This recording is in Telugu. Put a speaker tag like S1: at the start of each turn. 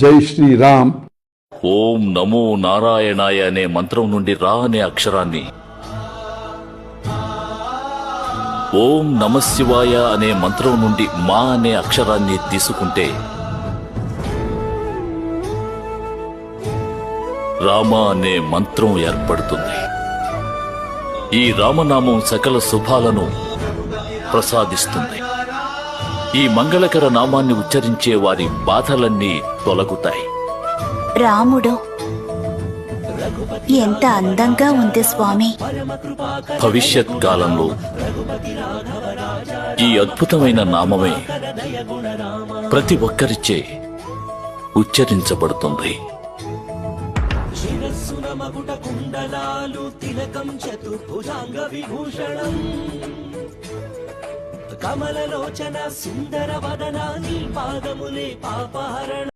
S1: జై శ్రీరామ్.
S2: ఓం నమో నారాయణాయ అనే మంత్రం నుండి రా అనే అక్షరాన్ని, ఓం నమశివాయ అనే మంత్రం నుండి మా అనే అక్షరాన్ని తీసుకుంటే రామ అనే మంత్రం ఏర్పడుతుంది. ఈ రామనామం సకల శుభాలను ప్రసాదిస్తుంది. ఈ మంగళకర నామాన్ని ఉచ్చరించే వారి బాధలన్నీ తొలగుతాయి.
S3: రాముడు ఎంత అందంగా ఉంది స్వామి.
S2: భవిష్యత్ కాలంలో ఈ అద్భుతమైన నామమే ప్రతి ఒక్కరిచే ఉచ్చరించబడుతుంది.
S4: కమలలోచన సుందర వదనా నీ పాదములే పాపహరణ.